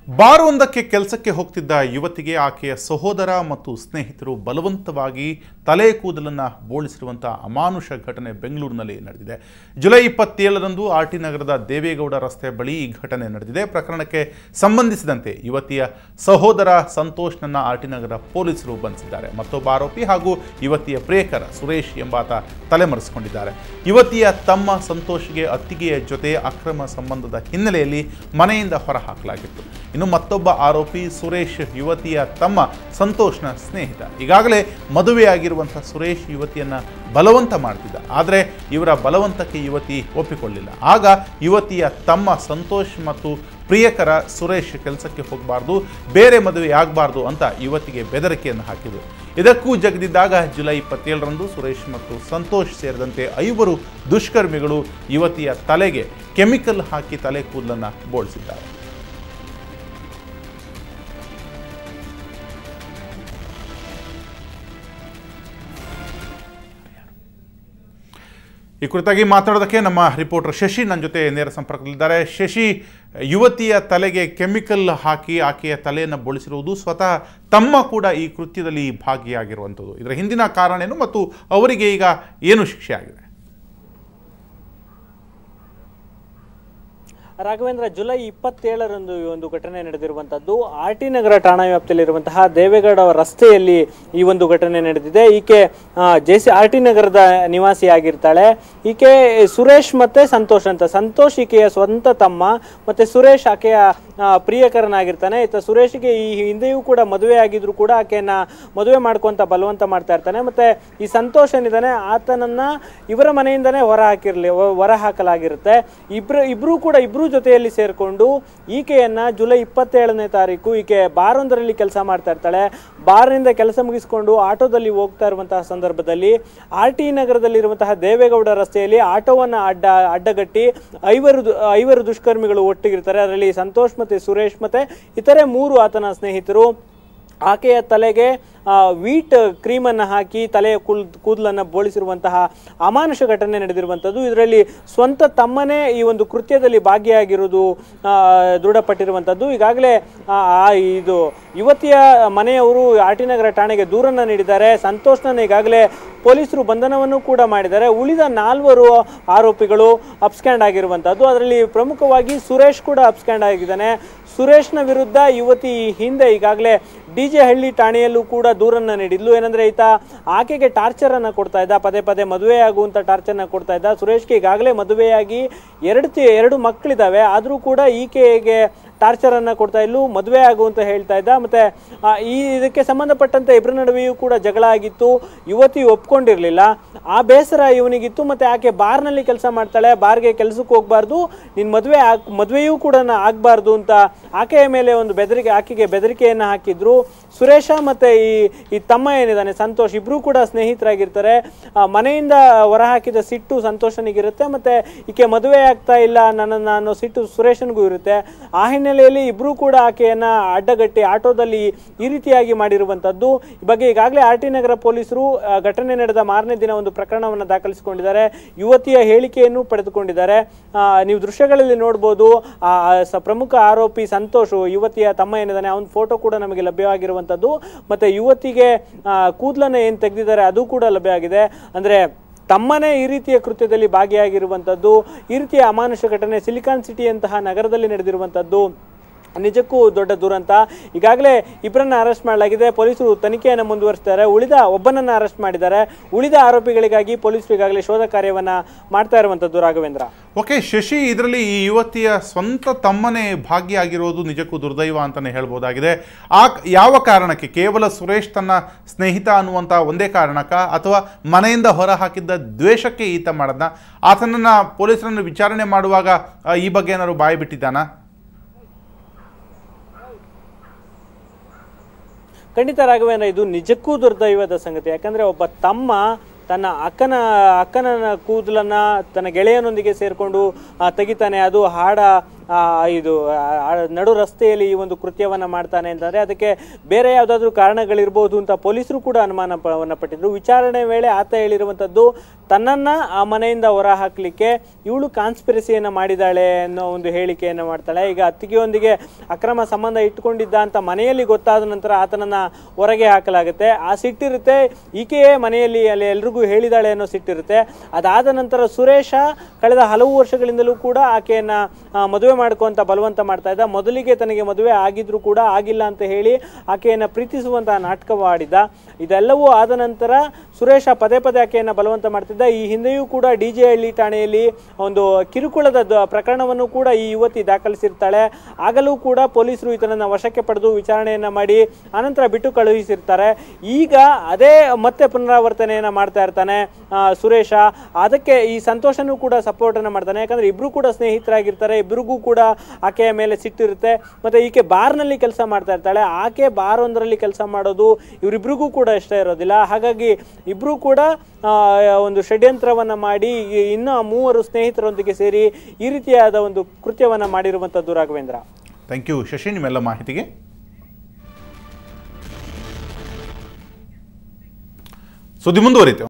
ಬಾರೊಂದಕ್ಕೆ ಕೆಲಸಕ್ಕೆ ಹೋಗ್ತಿದ್ದ ಯುವತಿಗೆ ಆಕೆಯ ಸಹೋದರ ಮತ್ತು ಸ್ನೇಹಿತರು ಬಲವಂತವಾಗಿ ತಲೆ ಕೂದಲನ್ನು ಬೋಳಿಸಿರುವಂಥ ಅಮಾನುಷ ಘಟನೆ ಬೆಂಗಳೂರಿನಲ್ಲಿ ನಡೆದಿದೆ. ಜುಲೈ 27ರಂದು ಆರ್ಟಿ ನಗರದ ದೇವೇಗೌಡ ರಸ್ತೆ ಬಳಿ ಈ ಘಟನೆ ನಡೆದಿದೆ. ಪ್ರಕರಣಕ್ಕೆ ಸಂಬಂಧಿಸಿದಂತೆ ಯುವತಿಯ ಸಹೋದರ ಸಂತೋಷ್ನನ್ನು ಆರ್ಟಿ ನಗರ ಪೊಲೀಸರು ಬಂಧಿಸಿದ್ದಾರೆ. ಮತ್ತೊಬ್ಬ ಆರೋಪಿ ಹಾಗೂ ಯುವತಿಯ ಪ್ರಿಯಕರ ಸುರೇಶ್ ಎಂಬಾತ ತಲೆಮರೆಸಿಕೊಂಡಿದ್ದಾರೆ. ಯುವತಿಯ ತಮ್ಮ ಸಂತೋಷ್ಗೆ ಅತ್ತಿಗೆಯ ಜೊತೆ ಅಕ್ರಮ ಸಂಬಂಧದ ಹಿನ್ನೆಲೆಯಲ್ಲಿ ಮನೆಯಿಂದ ಹೊರಹಾಕಲಾಗಿತ್ತು. ಇನ್ನು ಮತ್ತೊಬ್ಬ ಆರೋಪಿ ಸುರೇಶ್ ಯುವತಿಯ ತಮ್ಮ ಸಂತೋಷ್ನ ಸ್ನೇಹಿತ. ಈಗಾಗಲೇ ಮದುವೆಯಾಗಿರುವಂಥ ಸುರೇಶ್ ಯುವತಿಯನ್ನು ಬಲವಂತ ಮಾಡ್ತಿದ್ದ. ಆದರೆ ಇವರ ಬಲವಂತಕ್ಕೆ ಯುವತಿ ಒಪ್ಪಿಕೊಳ್ಳಿಲ್ಲ. ಆಗ ಯುವತಿಯ ತಮ್ಮ ಸಂತೋಷ್ ಮತ್ತು ಪ್ರಿಯಕರ ಸುರೇಶ್ ಕೆಲಸಕ್ಕೆ ಹೋಗಬಾರ್ದು, ಬೇರೆ ಮದುವೆ ಆಗಬಾರ್ದು ಅಂತ ಯುವತಿಗೆ ಬೆದರಿಕೆಯನ್ನು ಹಾಕಿದರು. ಇದಕ್ಕೂ ಜಗದಿದ್ದಾಗ ಜುಲೈ 27ರಂದು ಸುರೇಶ್ ಮತ್ತು ಸಂತೋಷ್ ಸೇರಿದಂತೆ 5 ದುಷ್ಕರ್ಮಿಗಳು ಯುವತಿಯ ತಲೆಗೆ ಕೆಮಿಕಲ್ ಹಾಕಿ ತಲೆ ಕೂದಲನ್ನು ಬೋಳಿಸಿದ್ದಾರೆ. ಈ ಕುರಿತಾಗಿ ಮಾತಾಡೋದಕ್ಕೆ ನಮ್ಮ ರಿಪೋರ್ಟರ್ ಶಶಿ ನನ್ನ ಜೊತೆ ನೇರ ಸಂಪರ್ಕದಲ್ಲಿದ್ದಾರೆ. ಶಶಿ, ಯುವತಿಯ ತಲೆಗೆ ಕೆಮಿಕಲ್ ಹಾಕಿ ಆಕೆಯ ತಲೆಯನ್ನು ಬೋಳಿಸಿರುವುದು ಸ್ವತಃ ತಮ್ಮ ಕೂಡ ಈ ಕೃತ್ಯದಲ್ಲಿ ಭಾಗಿಯಾಗಿರುವಂಥದ್ದು. ಇದರ ಹಿಂದಿನ ಕಾರಣ ಏನು ಮತ್ತು ಅವರಿಗೆ ಈಗ ಏನು ಶಿಕ್ಷೆ ಆಗಿದೆ? ರಾಘವೇಂದ್ರ, ಜುಲೈ 27ರಂದು ಈ ಒಂದು ಘಟನೆ ನಡೆದಿರುವಂತದ್ದು ಆರ್ಟಿ ನಗರ ಠಾಣಾ ವ್ಯಾಪ್ತಿಯಲ್ಲಿರುವಂತಹ ದೇವೇಗೌಡ ರಸ್ತೆಯಲ್ಲಿ ಈ ಒಂದು ಘಟನೆ ನಡೆದಿದೆ. ಈಕೆ ಆರ್ಟಿ ನಗರದ ನಿವಾಸಿಯಾಗಿರ್ತಾಳೆ. ಈಕೆ ಸುರೇಶ್ ಮತ್ತೆ ಸಂತೋಷ್ ಅಂತ. ಸಂತೋಷ್ ಈಕೆಯ ಸ್ವಂತ ತಮ್ಮ, ಮತ್ತೆ ಸುರೇಶ್ ಆಕೆಯ ಪ್ರಿಯಕರನಾಗಿರ್ತಾನೆ. ಈತ ಸುರೇಶ್ಗೆ ಈ ಹಿಂದೆಯೂ ಕೂಡ ಮದುವೆ ಆಗಿದ್ರು ಕೂಡ ಆಕೆಯನ್ನ ಮದುವೆ ಮಾಡ್ಕೊಂತ ಬಲವಂತ ಮಾಡ್ತಾ ಇರ್ತಾನೆ. ಮತ್ತೆ ಈ ಸಂತೋಷ್ ಏನಿದ್ದಾನೆ ಆತನನ್ನ ಇವರ ಮನೆಯಿಂದನೇ ಹೊರ ಹಾಕಲಾಗಿರುತ್ತೆ. ಇಬ್ರು ಜೊತೆಯಲ್ಲಿ ಸೇರ್ಕೊಂಡು ಈಕೆಯನ್ನ ಜುಲೈ 27ನೇ ತಾರೀಕು ಈಕೆ ಬಾರೊಂದರಲ್ಲಿ ಕೆಲಸ ಮಾಡ್ತಾ ಇರ್ತಾಳೆ. ಬಾರ್ನಿಂದ ಕೆಲಸ ಮುಗಿಸ್ಕೊಂಡು ಆಟೋದಲ್ಲಿ ಹೋಗ್ತಾ ಇರುವಂತಹ ಸಂದರ್ಭದಲ್ಲಿ ಆರ್ಟಿ ನಗರದಲ್ಲಿರುವಂತಹ ದೇವೇಗೌಡ ರಸ್ತೆಯಲ್ಲಿ ಆಟೋವನ್ನ ಅಡ್ಡಗಟ್ಟಿ 5 ದುಷ್ಕರ್ಮಿಗಳು ಒಟ್ಟಿಗಿರ್ತಾರೆ. ಅದರಲ್ಲಿ ಸಂತೋಷ್ ಮತ್ತೆ ಸುರೇಶ್ ಮತ್ತೆ ಇತರೆ 3 ಆತನ ಸ್ನೇಹಿತರು ಆಕೆಯ ತಲೆಗೆ ವೀಟ್ ಕ್ರೀಮನ್ನು ಹಾಕಿ ತಲೆಯ ಕೂದಲನ್ನು ಬೋಳಿಸಿರುವಂತಹ ಅಮಾನುಷ ಘಟನೆ ನಡೆದಿರುವಂಥದ್ದು. ಇದರಲ್ಲಿ ಸ್ವಂತ ತಮ್ಮನೇ ಈ ಒಂದು ಕೃತ್ಯದಲ್ಲಿ ಭಾಗಿಯಾಗಿರುವುದು ದೃಢಪಟ್ಟಿರುವಂಥದ್ದು. ಈಗಾಗಲೇ ಇದು ಯುವತಿಯ ಮನೆಯವರು ಆರ್ಟಿ ನಗರ ಠಾಣೆಗೆ ದೂರನ್ನು ನೀಡಿದ್ದಾರೆ. ಸಂತೋಷ್ನನ್ನು ಈಗಾಗಲೇ ಪೊಲೀಸರು ಬಂಧನವನ್ನು ಕೂಡ ಮಾಡಿದ್ದಾರೆ. ಉಳಿದ 4 ಆರೋಪಿಗಳು ಅಬ್ಸ್ಕ್ಯಾಂಡ್ ಆಗಿರುವಂಥದ್ದು. ಅದರಲ್ಲಿ ಪ್ರಮುಖವಾಗಿ ಸುರೇಶ್ ಕೂಡ ಅಬ್ಸ್ಕ್ಯಾಂಡ್ ಆಗಿದ್ದಾನೆ. ಸುರೇಶ್ನ ವಿರುದ್ಧ ಯುವತಿ ಹಿಂದೆ ಈಗಾಗಲೇ DJ ಹಳ್ಳಿ ಠಾಣೆಯಲ್ಲೂ ಕೂಡ ದೂರನ್ನು ನೀಡಿದ್ಲು. ಏನಂದ್ರೆ ಈತ ಆಕೆಗೆ ಟಾರ್ಚರ್ ಅನ್ನ ಕೊಡ್ತಾ ಇದ್ದ, ಪದೇ ಮದುವೆ ಆಗುವಂತ ಟಾರ್ಚರ್ನ ಕೊಡ್ತಾ ಇದ್ದ. ಸುರೇಶ್ಗೆ ಈಗಾಗಲೇ ಮದುವೆಯಾಗಿ 2 ಮಕ್ಕಳಿದ್ದಾವೆ. ಆದರೂ ಕೂಡ ಈಕೆಗೆ ಟಾರ್ಚರ್ ಅನ್ನ ಕೊಡ್ತಾ ಇಲ್ಲು, ಮದುವೆ ಆಗುವಂತ ಹೇಳ್ತಾ ಇದ್ದ. ಮತ್ತೆ ಇದಕ್ಕೆ ಸಂಬಂಧಪಟ್ಟಂತೆ ಇಬ್ಬರ ನಡುವೆಯೂ ಕೂಡ ಜಗಳ ಆಗಿತ್ತು. ಯುವತಿ ಒಪ್ಕೊಂಡಿರ್ಲಿಲ್ಲ. ಆ ಬೇಸರ ಇವನಿಗಿತ್ತು. ಮತ್ತೆ ಆಕೆ ಬಾರ್ನಲ್ಲಿ ಕೆಲಸ ಮಾಡ್ತಾಳೆ, ಬಾರ್ಗೆ ಕೆಲಸಕ್ಕೆ ಹೋಗ್ಬಾರ್ದು, ನಿನ್ ಮದುವೆಯೂ ಕೂಡ ಆಗ್ಬಾರ್ದು ಅಂತ ಆಕೆಯ ಮೇಲೆ ಒಂದು ಆಕೆಗೆ ಬೆದರಿಕೆಯನ್ನ ಹಾಕಿದ್ರು. ಸುರೇಶ ಮತ್ತೆ ಈ ತಮ್ಮ ಏನಿದ್ದಾನೆ ಸಂತೋಷ್, ಇಬ್ರು ಕೂಡ ಸ್ನೇಹಿತರಾಗಿರ್ತಾರೆ. ಮನೆಯಿಂದ ಹೊರಹಾಕಿದ ಸಿಟ್ಟು ಸಂತೋಷನಿಗಿರುತ್ತೆ. ಮತ್ತೆ ಈಕೆ ಮದುವೆ ಆಗ್ತಾ ಇಲ್ಲ ನನ್ನನ್ನು ಅನ್ನೋ ಸಿಟ್ಟು ಸುರೇಶನ್ಗೂ ಇರುತ್ತೆ. ಆ ಹಿನ್ನೆಲೆಯಲ್ಲಿ ಇಬ್ರು ಕೂಡ ಆಕೆಯನ್ನ ಅಡ್ಡಗಟ್ಟಿ ಆಟೋದಲ್ಲಿ ಈ ರೀತಿಯಾಗಿ ಮಾಡಿರುವಂತದ್ದು. ಈ ಬಗ್ಗೆ ಈಗಾಗಲೇ ಆರ್ಟಿ ನಗರ ಪೊಲೀಸರು ಘಟನೆ ನಡೆದ ಮಾರನೇ ದಿನ ಒಂದು ಪ್ರಕರಣವನ್ನು ದಾಖಲಿಸಿಕೊಂಡಿದ್ದಾರೆ. ಯುವತಿಯ ಹೇಳಿಕೆಯನ್ನು ಪಡೆದುಕೊಂಡಿದ್ದಾರೆ. ನೀವು ದೃಶ್ಯಗಳಲ್ಲಿ ನೋಡಬಹುದು. ಪ್ರಮುಖ ಆರೋಪಿ ಸಂತೋಷ್, ಯುವತಿಯ ತಮ್ಮ ಏನಿದ್ದಾನೆ ಅವನ ಫೋಟೋ ಕೂಡ ನಮಗೆ ಲಭ್ಯವಾಗಿರುವಂತದ್ದು. ಮತ್ತೆ ಯುವತಿಗೆ ಕೂದಲನ್ನ ಏನ್ ತೆಗೆದಿದ್ದಾರೆ ಅದು ಕೂಡ ಲಭ್ಯ ಆಗಿದೆ. ಅಂದ್ರೆ ತಮ್ಮನೇ ಈ ರೀತಿಯ ಕೃತ್ಯದಲ್ಲಿ ಭಾಗಿಯಾಗಿರುವಂತದ್ದು. ಈ ರೀತಿಯ ಅಮಾನುಷ ಘಟನೆ ಸಿಲಿಕಾನ್ ಸಿಟಿ ಅಂತಹ ನಗರದಲ್ಲಿ ನಡೆದಿರುವಂತದ್ದು ನಿಜಕ್ಕೂ ದೊಡ್ಡ ದುರಂತ. ಈಗಾಗಲೇ ಇಬ್ಬರನ್ನ ಅರೆಸ್ಟ್ ಮಾಡಲಾಗಿದೆ. ಪೊಲೀಸರು ತನಿಖೆಯನ್ನು ಮುಂದುವರಿಸ್ತಾರೆ. ಒಬ್ಬನನ್ನ ಅರೆಸ್ಟ್ ಮಾಡಿದ್ದಾರೆ. ಉಳಿದ ಆರೋಪಿಗಳಿಗಾಗಿ ಪೊಲೀಸರು ಈಗಾಗಲೇ ಶೋಧ ಕಾರ್ಯವನ್ನ ಮಾಡ್ತಾ ಇರುವಂತದ್ದು. ರಾಘವೇಂದ್ರ, ಓಕೆ ಶಶಿ, ಇದರಲ್ಲಿ ಈ ಯುವತಿಯ ಸ್ವಂತ ತಮ್ಮನೇ ಭಾಗಿಯಾಗಿರೋದು ನಿಜಕ್ಕೂ ದುರ್ದೈವ ಅಂತಾನೆ ಹೇಳ್ಬೋದಾಗಿದೆ. ಯಾವ ಕಾರಣಕ್ಕೆ? ಕೇವಲ ಸುರೇಶ್ ತನ್ನ ಸ್ನೇಹಿತ ಅನ್ನುವಂಥ ಒಂದೇ ಕಾರಣಕ್ಕ, ಅಥವಾ ಮನೆಯಿಂದ ಹೊರ ಹಾಕಿದ್ದ ದ್ವೇಷಕ್ಕೆ ಈತ ಮಾಡದ್ನ? ಆತನನ್ನ ಪೊಲೀಸರನ್ನು ವಿಚಾರಣೆ ಮಾಡುವಾಗ ಈ ಬಗ್ಗೆ ಏನಾದ್ರು ಬಾಯಿ ಬಿಟ್ಟಿದ್ದಾನಾ? ಖಂಡಿತ ರಾಘವೇಂದ್ರ, ಇದು ನಿಜಕ್ಕೂ ದುರ್ದೈವದ ಸಂಗತಿ. ಯಾಕಂದ್ರೆ ಒಬ್ಬ ತಮ್ಮ ತನ್ನ ಅಕ್ಕನ ಕೂದಲನ್ನ ತನ್ನ ಗೆಳೆಯನೊಂದಿಗೆ ಸೇರ್ಕೊಂಡು ತೆಗಿತಾನೆ. ಅದು ಇದು ನಡು ರಸ್ತೆಯಲ್ಲಿ ಈ ಒಂದು ಕೃತ್ಯವನ್ನು ಮಾಡ್ತಾನೆ ಅಂತಂದರೆ ಅದಕ್ಕೆ ಬೇರೆ ಯಾವುದಾದ್ರೂ ಕಾರಣಗಳಿರ್ಬೋದು ಅಂತ ಪೊಲೀಸರು ಕೂಡ ಅನುಮಾನವನ್ನು ಪಟ್ಟಿದ್ರು. ವಿಚಾರಣೆ ವೇಳೆ ಆತ ಹೇಳಿರುವಂಥದ್ದು ತನ್ನನ್ನು ಆ ಮನೆಯಿಂದ ಹೊರ ಹಾಕಲಿಕ್ಕೆ ಇವಳು ಕಾನ್ಸ್ಪಿರಸಿಯನ್ನು ಮಾಡಿದ್ದಾಳೆ ಅನ್ನೋ ಒಂದು ಹೇಳಿಕೆಯನ್ನು ಮಾಡ್ತಾಳೆ. ಈಗ ಅತ್ತಿಗೆಯೊಂದಿಗೆ ಅಕ್ರಮ ಸಂಬಂಧ ಇಟ್ಕೊಂಡಿದ್ದ ಅಂತ ಮನೆಯಲ್ಲಿ ಗೊತ್ತಾದ ನಂತರ ಆತನನ್ನು ಹೊರಗೆ ಹಾಕಲಾಗುತ್ತೆ. ಆ ಸಿಟ್ಟಿರುತ್ತೆ, ಈಕೆಯೇ ಮನೆಯಲ್ಲಿ ಅಲ್ಲಿ ಎಲ್ರಿಗೂ ಹೇಳಿದಾಳೆ ಅನ್ನೋ ಸಿಟ್ಟಿರುತ್ತೆ. ಅದಾದ ನಂತರ ಸುರೇಶ ಕಳೆದ ಹಲವು ವರ್ಷಗಳಿಂದಲೂ ಕೂಡ ಆಕೆಯನ್ನು ಮದುವೆ ಮಾಡ್ಕೊಂತ ಬಲವಂತ ಮಾಡ್ತಾ ಇದ್ದ. ಮೊದಲಿಗೆ ತನಗೆ ಮದುವೆ ಆಗಿದ್ರು ಕೂಡ ಆಗಿಲ್ಲ ಅಂತ ಹೇಳಿ ಆಕೆಯನ್ನು ಪ್ರೀತಿಸುವಂತಹ ನಾಟಕವಾಡಿದ. ಇದೆಲ್ಲವೂ ಆದ ನಂತರ ಸುರೇಶ ಪದೇ ಪದೇ ಆಕೆಯನ್ನು ಬಲವಂತ ಮಾಡ್ತಿದ್ದ. ಈ ಹಿಂದೆಯೂ ಕೂಡ ಡಿಜೆಹಳ್ಳಿ ಠಾಣೆಯಲ್ಲಿ ಒಂದು ಕಿರುಕುಳದ ಪ್ರಕರಣವನ್ನು ಕೂಡ ಈ ಯುವತಿ ದಾಖಲಿಸಿರ್ತಾಳೆ. ಆಗಲೂ ಕೂಡ ಪೊಲೀಸರು ಈತನನ್ನು ವಶಕ್ಕೆ ಪಡೆದು ವಿಚಾರಣೆಯನ್ನು ಮಾಡಿ ಅನಂತರ ಬಿಟ್ಟು ಕಳುಹಿಸಿರ್ತಾರೆ. ಈಗ ಅದೇ ಮತ್ತೆ ಪುನರಾವರ್ತನೆಯನ್ನು ಮಾಡ್ತಾ ಇರ್ತಾನೆ ಸುರೇಶ. ಅದಕ್ಕೆ ಈ ಸಂತೋಷನೂ ಕೂಡ ಸಪೋರ್ಟನ್ನು ಮಾಡ್ತಾನೆ. ಯಾಕಂದರೆ ಇಬ್ಬರು ಕೂಡ ಸ್ನೇಹಿತರಾಗಿರ್ತಾರೆ, ಇಬ್ಬರಿಗೂ ಕೂಡ ಆಕೆಯ ಮೇಲೆ ಸಿಟ್ಟಿರುತ್ತೆ. ಮತ್ತು ಈಕೆ ಬಾರ್ನಲ್ಲಿ ಕೆಲಸ ಮಾಡ್ತಾ ಇರ್ತಾಳೆ, ಆಕೆ ಬಾರ್ ಒಂದರಲ್ಲಿ ಕೆಲಸ ಮಾಡೋದು ಇವರಿಬ್ಬರಿಗೂ ಕೂಡ ಇಷ್ಟ ಇರೋದಿಲ್ಲ. ಹಾಗಾಗಿ ಇಬ್ಬರೂ ಕೂಡ ಒಂದು ಷಡ್ಯಂತ್ರವನ್ನು ಮಾಡಿ ಇನ್ನೂ 3 ಸ್ನೇಹಿತರೊಂದಿಗೆ ಸೇರಿ ಈ ರೀತಿಯಾದ ಒಂದು ಕೃತ್ಯವನ್ನು ಮಾಡಿರುವಂಥದ್ದು. ರಾಘವೇಂದ್ರ, ಥ್ಯಾಂಕ್ ಯು ಶಶಿ ನಿಮ್ಮೆಲ್ಲ ಮಾಹಿತಿಗೆ. ಸುದ್ದಿ ಮುಂದುವರಿತು.